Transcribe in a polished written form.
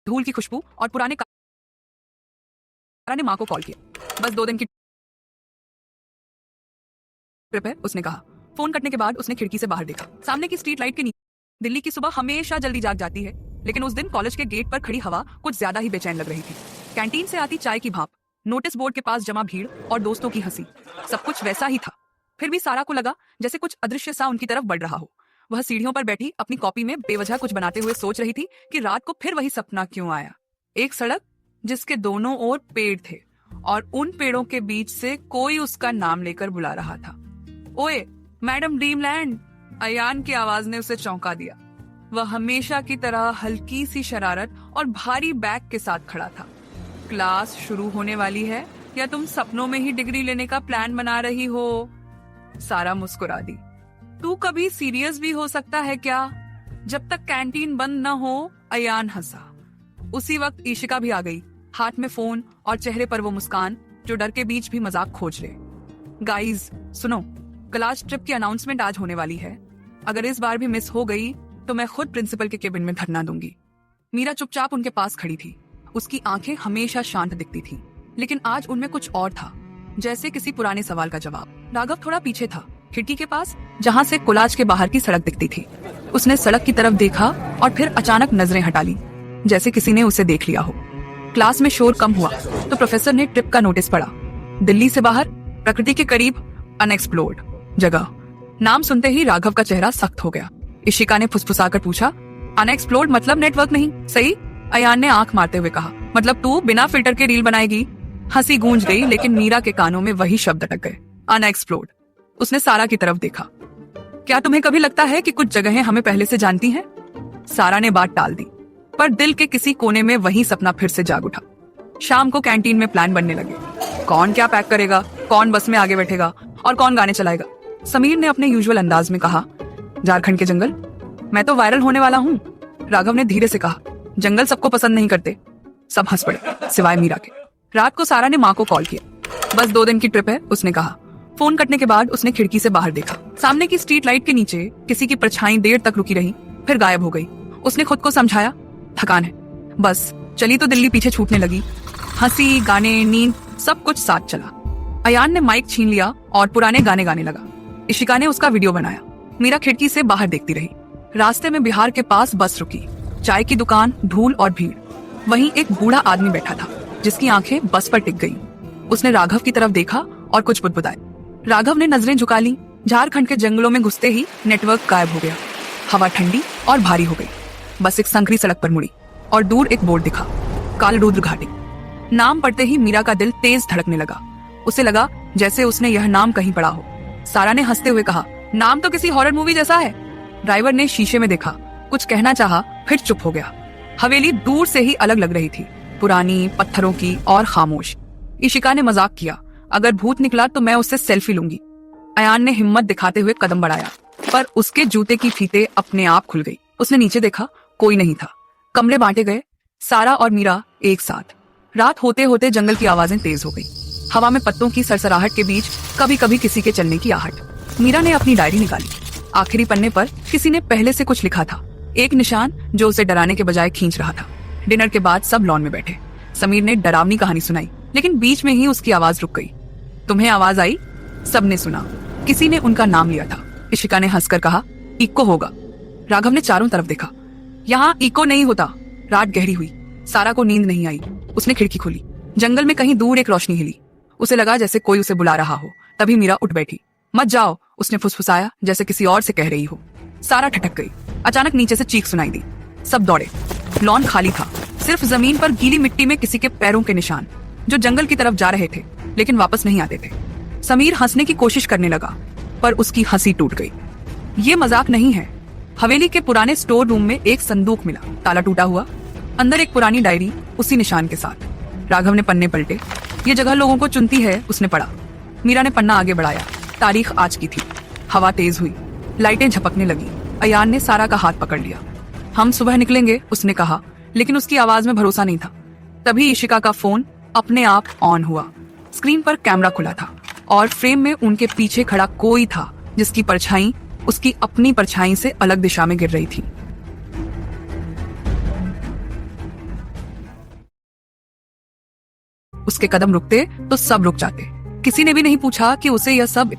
धूल की खुशबू और पुराने ने माँ को कॉल किया। बस 2 दिन की ट्रिप है, उसने कहा। फोन कटने के बाद उसने खिड़की से बाहर देखा। सामने की स्ट्रीट लाइट के नीचे दिल्ली की सुबह हमेशा जल्दी जाग जाती है, लेकिन उस दिन कॉलेज के गेट पर खड़ी हवा कुछ ज्यादा ही बेचैन लग रही थी। कैंटीन से आती चाय की भाप, नोटिस बोर्ड के पास जमा भीड़ और दोस्तों की हंसी, सब कुछ वैसा ही था। फिर भी सारा को लगा जैसे कुछ अदृश्य सा उनकी तरफ बढ़ रहा हो। वह सीढ़ियों पर बैठी अपनी कॉपी में बेवजह कुछ बनाते हुए सोच रही थी कि रात को फिर वही सपना क्यों आया। एक सड़क जिसके दोनों ओर पेड़ थे और उन पेड़ों के बीच से कोई उसका नाम लेकर बुला रहा था। ओए मैडम ड्रीमलैंड, अयान की आवाज ने उसे चौंका दिया। वह हमेशा की तरह हल्की सी शरारत और भारी बैग के साथ खड़ा था। क्लास शुरू होने वाली है या तुम सपनों में ही डिग्री लेने का प्लान बना रही हो? सारा मुस्कुरा दी। तू कभी सीरियस भी हो सकता है क्या? जब तक कैंटीन बंद न हो, अयान हंसा। उसी वक्त ईशिका भी आ गई, हाथ में फोन और चेहरे पर वो मुस्कान जो डर के बीच भी मजाक खोज ले। गाइज सुनो, क्लास ट्रिप की अनाउंसमेंट आज होने वाली है। अगर इस बार भी मिस हो गई तो मैं खुद प्रिंसिपल के केबिन में धरना दूंगी। मीरा चुपचाप उनके पास खड़ी थी। उसकी आंखें हमेशा शांत दिखती थी, लेकिन आज उनमें कुछ और था, जैसे किसी पुराने सवाल का जवाब। राघव थोड़ा पीछे था, खिड़की के पास, जहाँ से कॉलेज के बाहर की सड़क दिखती थी। उसने सड़क की तरफ देखा और फिर अचानक नजरें हटा ली, जैसे किसी ने उसे देख लिया हो। क्लास में शोर कम हुआ तो प्रोफेसर ने ट्रिप का नोटिस पढ़ा। दिल्ली से बाहर, प्रकृति के करीब, अनएक्सप्लोर्ड जगह। नाम सुनते ही राघव का चेहरा सख्त हो गया। इशिका ने फुसफुसाकर पूछा, अनएक्सप्लोर्ड मतलब नेटवर्क नहीं, सही? अयान ने आंख मारते हुए कहा, मतलब तू बिना फिल्टर के रील बनाएगी? हंसी गूंज गई, लेकिन मीरा के कानों में वही शब्द अटक गए, अनएक्सप्लोर्ड। उसने सारा की तरफ देखा। क्या तुम्हें कभी लगता है कि कुछ जगहें हमें पहले से जानती हैं? सारा ने बात टाल दी, पर दिल के किसी कोने में वही सपना फिर से जाग उठा। शाम को कैंटीन में प्लान बनने लगे। कौन क्या पैक करेगा, कौन बस में आगे बैठेगा और कौन गाने चलाएगा। समीर ने अपने यूजुअल अंदाज में कहा, झारखंड के जंगल, मैं तो वायरल होने वाला हूँ। राघव ने धीरे से कहा, जंगल सबको पसंद नहीं करते। सब हंस पड़े, सिवाय मीरा के। रात को सारा ने माँ को कॉल किया। बस 2 दिन की ट्रिप है, उसने कहा। फोन कटने के बाद उसने खिड़की से बाहर देखा। सामने की स्ट्रीट लाइट के नीचे किसी की परछाई देर तक रुकी रही, फिर गायब हो गई। उसने खुद को समझाया, थकान है, बस चली तो दिल्ली पीछे छूटने लगी। हंसी, गाने, नींद, सब कुछ साथ चला। अयान ने माइक छीन लिया और पुराने गाने गाने लगा। इशिका ने उसका वीडियो बनाया। मीरा खिड़की से बाहर देखती रही। रास्ते में बिहार के पास बस रुकी। चाय की दुकान, धूल और भीड़। वहीं एक बूढ़ा आदमी बैठा था, जिसकी आंखें बस पर टिक गईं। उसने राघव की तरफ देखा और कुछ बुदबुदाए। राघव ने नजरें झुका ली। झारखंड के जंगलों में घुसते ही नेटवर्क गायब हो गया। हवा ठंडी और भारी हो गई। बस एक संकरी सड़क पर मुड़ी और दूर एक बोर्ड दिखा, कालरुद्र घाटी। नाम पढ़ते ही मीरा का दिल तेज धड़कने लगा। उसे लगा जैसे उसने यह नाम कहीं पढ़ा हो। सारा ने हंसते हुए कहा, नाम तो किसी हॉरर मूवी जैसा है। ड्राइवर ने शीशे में देखा, कुछ कहना चाहा, फिर चुप हो गया। हवेली दूर से ही अलग लग रही थी, पुरानी, पत्थरों की और खामोश। इशिका ने मजाक किया, अगर भूत निकला तो मैं उससे सेल्फी लूंगी। अयान ने हिम्मत दिखाते हुए कदम बढ़ाया, पर उसके जूते की फीते अपने आप खुल गई। उसने नीचे देखा, कोई नहीं था। कमरे बांटे गए, सारा और मीरा एक साथ। रात होते होते जंगल की आवाजें तेज हो गई। हवा में पत्तों की सरसराहट के बीच कभी कभी किसी के चलने की आहट। मीरा ने अपनी डायरी निकाली। आखिरी पन्ने पर किसी ने पहले से कुछ लिखा था, एक निशान जो उसे डराने के बजाय खींच रहा था। डिनर के बाद सब लॉन में बैठे। समीर ने डरावनी कहानी सुनाई, लेकिन बीच में ही उसकी आवाज रुक गई। तुम्हें आवाज आई? सबने सुना। किसी ने उनका नाम लिया था। इशिका ने हंसकर कहा, इको होगा। राघव ने चारों तरफ देखा। यहाँ इको नहीं होता। रात गहरी हुई। सारा को नींद नहीं आई। उसने खिड़की खोली। जंगल में कहीं दूर एक रोशनी हिली। उसे लगा जैसे कोई उसे बुला रहा हो। तभी मीरा उठ बैठी। मत जाओ, उसने फुसफुसाया, जैसे किसी और से कह रही हो। सारा ठटक गई। अचानक नीचे से चीख सुनाई दी। सब दौड़े। लॉन खाली था, सिर्फ जमीन पर गीली मिट्टी में किसी के पैरों के निशान, जो जंगल की तरफ जा रहे थे लेकिन वापस नहीं आते थे। समीर हंसने की कोशिश करने लगा, पर उसकी हंसी टूट गई। ये मजाक नहीं है। हवेली के पुराने स्टोर रूम में एक संदूक मिला, ताला टूटा हुआ, अंदर एक पुरानी डायरी उसी निशान के साथ। राघव ने पन्ने पलटे। ये जगह लोगों को चुनती है, उसने पढ़ा। मीरा ने पन्ना आगे बढ़ाया। तारीख आज की थी। हवा तेज हुई, लाइटें झपकने लगी। अयान ने सारा का हाथ पकड़ लिया। हम सुबह निकलेंगे, उसने कहा, लेकिन उसकी आवाज में भरोसा नहीं था। तभी इशिका का फोन अपने आप ऑन हुआ। स्क्रीन पर कैमरा खुला था और फ्रेम में उनके पीछे खड़ा कोई था, जिसकी परछाई उसकी अपनी परछाई से अलग दिशा में गिर रही थी। उसके कदम रुकते तो सब रुक जाते। किसी ने भी नहीं पूछा कि उसे यह सब